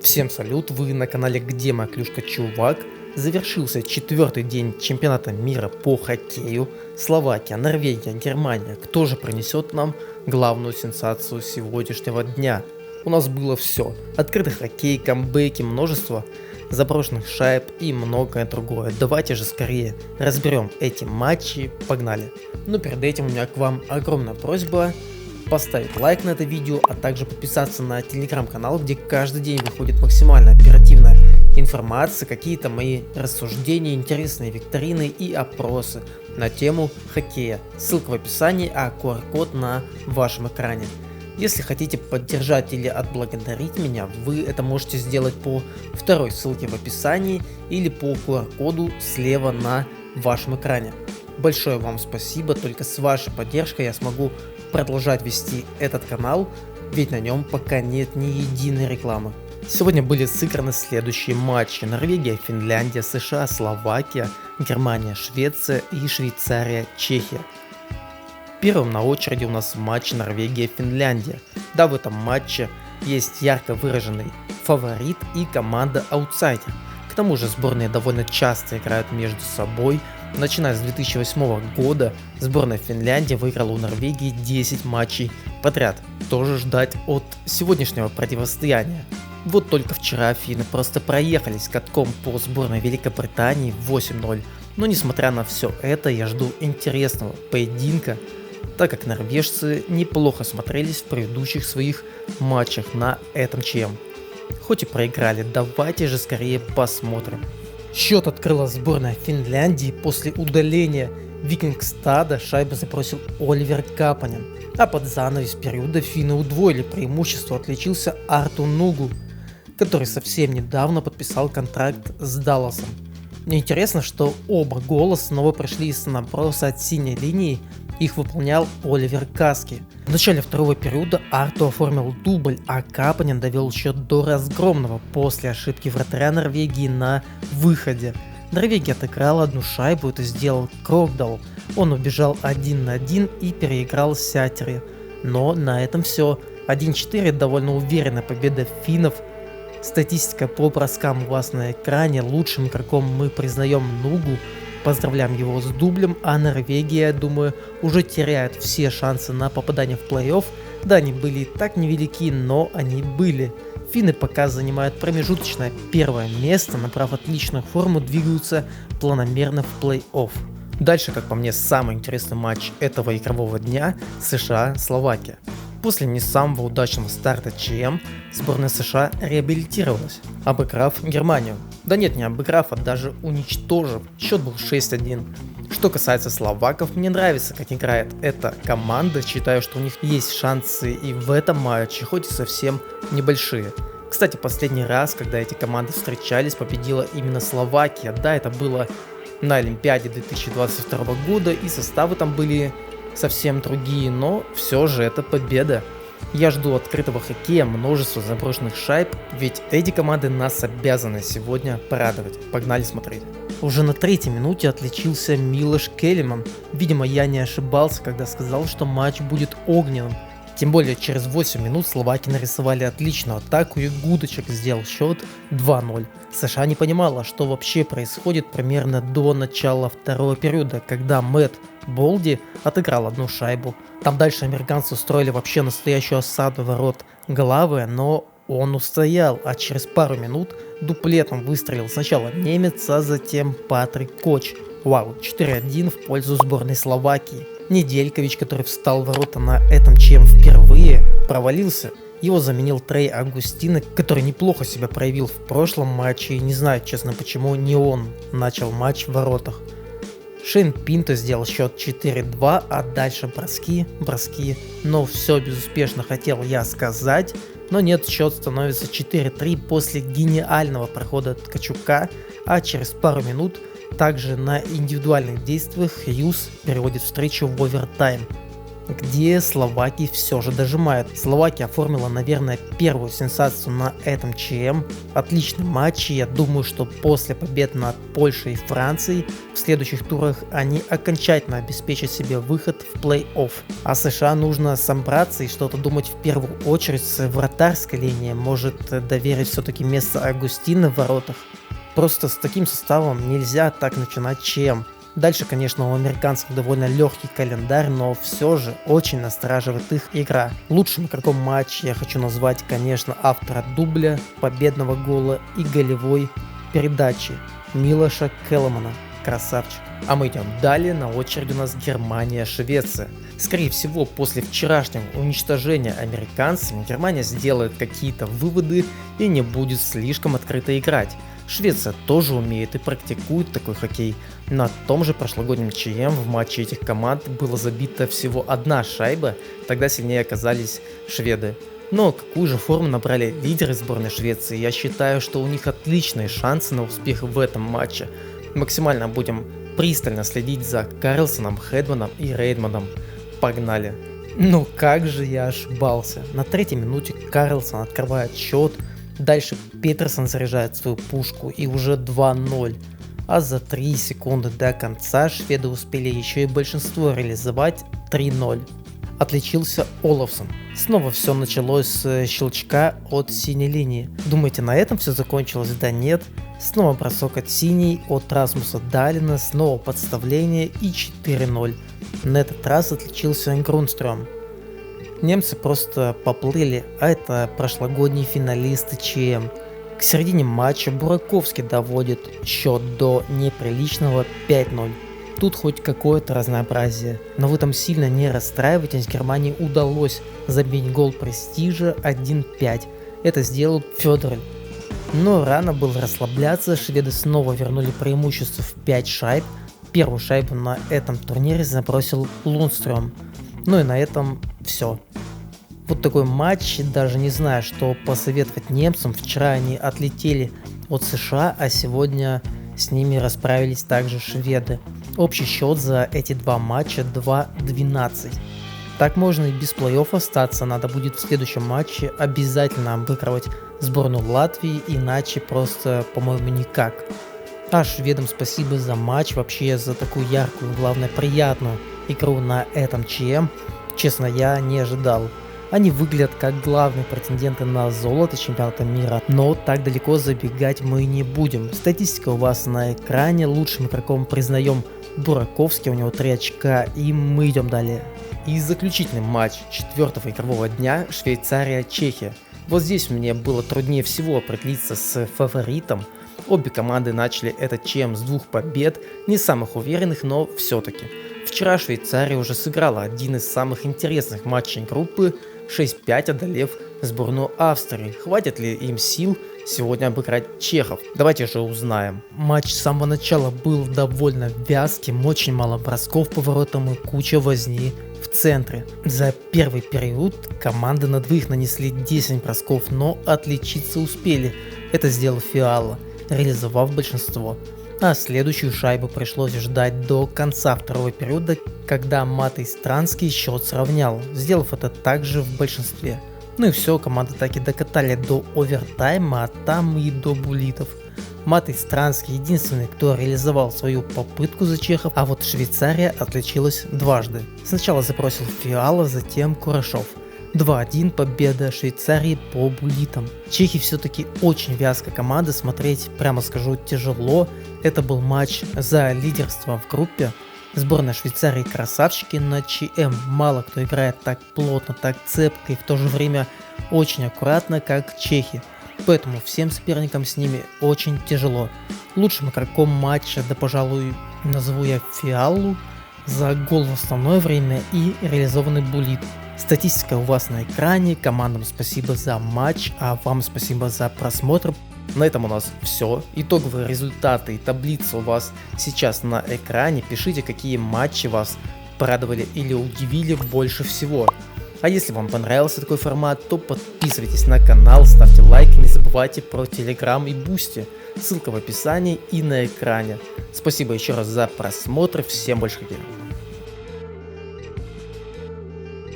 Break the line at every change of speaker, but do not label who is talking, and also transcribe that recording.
Всем салют, вы на канале Где моя клюшка, чувак. Завершился 4-й день чемпионата мира по хоккею. Словакия, Норвегия, Германия. Кто же принесет нам главную сенсацию сегодняшнего дня? У нас было все. Открытый хоккей, камбэки, множество заброшенных шайб и многое другое. Давайте же скорее разберем эти матчи, погнали. Но перед этим у меня к вам огромная просьба поставить лайк на это видео, а также подписаться на телеграм-канал, где каждый день выходит максимально оперативная информация, какие-то мои рассуждения, интересные викторины и опросы на тему хоккея. Ссылка в описании, а QR-код на вашем экране. Если хотите поддержать или отблагодарить меня, вы это можете сделать по второй ссылке в описании или по QR-коду слева на вашем экране. Большое вам спасибо, только с вашей поддержкой я смогу продолжать вести этот канал, ведь на нем пока нет ни единой рекламы. Сегодня были сыграны следующие матчи: Норвегия, Финляндия, США, Словакия, Германия, Швеция и Швейцария, Чехия. Первым на очереди у нас матч Норвегия-Финляндия. Да, в этом матче есть ярко выраженный фаворит и команда-аутсайдер. К тому же сборные довольно часто играют между собой. Начиная с 2008 года сборная Финляндии выиграла у Норвегии 10 матчей подряд. Тоже ждать от сегодняшнего противостояния. Вот только вчера финны просто проехались катком по сборной Великобритании 8-0. Но несмотря на все это, я жду интересного поединка, так как норвежцы неплохо смотрелись в предыдущих своих матчах на этом ЧМ. Хоть и проиграли, давайте же скорее посмотрим. Счет открыла сборная Финляндии. После удаления Викингстада шайбу забросил Оливер Капанен. А под занавес периода финны удвоили преимущество. Отличился Арту Нугу, который совсем недавно подписал контракт с Далласом. Мне интересно, что оба гола снова пришли из наброса от синей линии. Их выполнял Оливер Каски. В начале второго периода Арту оформил дубль, а Капанен довел счет до разгромного после ошибки вратаря Норвегии на выходе. Норвегия отыграла одну шайбу, это сделал Крокдал. Он убежал 1 на 1 и переиграл Сятери. Но на этом все. 1-4 довольно уверенная победа финнов. Статистика по броскам у вас на экране. Лучшим игроком мы признаем Нугу. Поздравляем его с дублем, а Норвегия, думаю, уже теряет все шансы на попадание в плей-офф. Да, они были и так невелики, но они были. Финны пока занимают промежуточное первое место, набрав отличную форму, двигаются планомерно в плей-офф. Дальше, как по мне, самый интересный матч этого игрового дня – США-Словакия. После не самого удачного старта ЧМ сборная США реабилитировалась, обыграв Германию. Да нет, не обыграв, а даже уничтожив. Счет был 6-1. Что касается словаков, мне нравится, как играет эта команда. Считаю, что у них есть шансы и в этом матче, хоть и совсем небольшие. Кстати, последний раз, когда эти команды встречались, победила именно Словакия. Да, это было на Олимпиаде 2022 года, и составы там были совсем другие, но все же это победа. Я жду открытого хоккея, множество заброшенных шайб, ведь эти команды нас обязаны сегодня порадовать. Погнали смотреть. Уже на 3-й минуте отличился Милош Келеман. Видимо, я не ошибался, когда сказал, что матч будет огненным. Тем более через 8 минут словаки нарисовали отличную атаку, и Гудочек сделал счет 2-0. США не понимала, что вообще происходит примерно до начала второго периода, когда Мэтт Болди отыграл одну шайбу. Там дальше американцы устроили вообще настоящую осаду ворот Главы, но он устоял, а через пару минут дуплетом выстрелил сначала немец, а затем Патрик Коч. Вау, 4-1 в пользу сборной Словакии. Неделькович, который встал в ворота на этом ЧМ впервые, провалился. Его заменил Трей Агустино, который неплохо себя проявил в прошлом матче, и не знаю, честно, почему не он начал матч в воротах. Шейн Пинто сделал счет 4-2, а дальше броски, но все безуспешно, хотел я сказать. Но нет, счет становится 4-3 после гениального прохода Ткачука, а через пару минут также на индивидуальных действиях Хьюз переводит встречу в овертайм. где словаки все же дожимают. Словакия оформила, наверное, первую сенсацию на этом ЧМ. Отличный матч, и я думаю, что после побед над Польшей и Францией в следующих турах они окончательно обеспечат себе выход в плей-офф. А США нужно собраться и что-то думать в первую очередь с вратарской линией. Может доверить все-таки место Агустина в воротах. Просто с таким составом нельзя так начинать ЧМ. Дальше, конечно, у американцев довольно легкий календарь, но все же очень настораживает их игра. Лучшим игроком матча я хочу назвать, конечно, автора дубля, победного гола и голевой передачи Милоша Келлмана. Красавчик. А мы идем далее, на очереди у нас Германия-Швеция. Скорее всего, после вчерашнего уничтожения американцами Германия сделает какие-то выводы и не будет слишком открыто играть. Швеция тоже умеет и практикует такой хоккей. На том же прошлогоднем ЧМ в матче этих команд было забито всего одна шайба, тогда сильнее оказались шведы. Но какую же форму набрали лидеры сборной Швеции? Я считаю, что у них отличные шансы на успех в этом матче. Максимально будем пристально следить за Карлсоном, Хедманом и Рейдманом. Погнали! Ну как же я ошибался. На третьей минуте Карлсон открывает счет. Дальше Петерсон заряжает свою пушку и уже 2-0. А за 3 секунды до конца шведы успели еще и большинство реализовать 3-0. Отличился Олафсон. Снова все началось с щелчка от синей линии. Думаете, на этом все закончилось? Да нет. Снова бросок от синей от Расмуса Далина, снова подставление и 4-0. На этот раз отличился Грунстрём. Немцы просто поплыли, а это прошлогодние финалисты ЧМ. К середине матча Бураковский доводит счет до неприличного 5-0. Тут хоть какое-то разнообразие, но вы там сильно не расстраивайтесь, Германии удалось забить гол престижа 1-5. Это сделал Фёдорель. Но рано было расслабляться, шведы снова вернули преимущество в 5 шайб. Первую шайбу на этом турнире забросил Лунстрём. Ну и на этом все. Вот такой матч, даже не знаю, что посоветовать немцам. Вчера они отлетели от США, а сегодня с ними расправились также шведы. Общий счет за эти два матча 2-12. Так можно и без плей-офф остаться, надо будет в следующем матче обязательно обыгрывать сборную Латвии, иначе просто, по-моему, никак. А шведам спасибо за матч, вообще за такую яркую, главное приятную игру на этом ЧМ. Честно, я не ожидал. Они выглядят как главные претенденты на золото чемпионата мира, но так далеко забегать мы не будем. Статистика у вас на экране, лучшим игроком признаем Бураковский, у него 3 очка, и мы идем далее. И заключительный матч 4-го игрового дня Швейцария-Чехия. Вот здесь мне было труднее всего определиться с фаворитом. Обе команды начали этот ЧМ с 2 побед, не самых уверенных, но все-таки. Вчера Швейцария уже сыграла один из самых интересных матчей группы, 6-5 одолев сборную Австрии. Хватит ли им сил сегодня обыграть чехов? Давайте же узнаем. Матч с самого начала был довольно вязким, очень мало бросков по воротам и куча возни в центре. За первый период команды на двоих нанесли 10 бросков, но отличиться успели. Это сделал Фиала, реализовав большинство. А следующую шайбу пришлось ждать до конца второго периода, когда Матей Странский счет сравнял, сделав это также в большинстве. Ну и все, команды так и докатали до овертайма, а там и до буллитов. Матей Странский единственный, кто реализовал свою попытку за чехов, а вот Швейцария отличилась дважды. Сначала запросил Фиала, затем Курашов. 2-1 победа Швейцарии по буллитам. Чехи все-таки очень вязкая команда, смотреть, прямо скажу, тяжело. Это был матч за лидерство в группе. Сборная Швейцарии красавчики на ЧМ. Мало кто играет так плотно, так цепко и в то же время очень аккуратно, как чехи. Поэтому всем соперникам с ними очень тяжело. Лучшим игроком матча, да пожалуй, назову я Фиалу за гол в основное время и реализованный буллит. Статистика у вас на экране, командам спасибо за матч, а вам спасибо за просмотр. На этом у нас все. Итоговые результаты и таблица у вас сейчас на экране. Пишите, какие матчи вас порадовали или удивили больше всего. А если вам понравился такой формат, то подписывайтесь на канал, ставьте лайк, не забывайте про Telegram и Boosty. Ссылка в описании и на экране. Спасибо еще раз за просмотр, всем больше хоккея.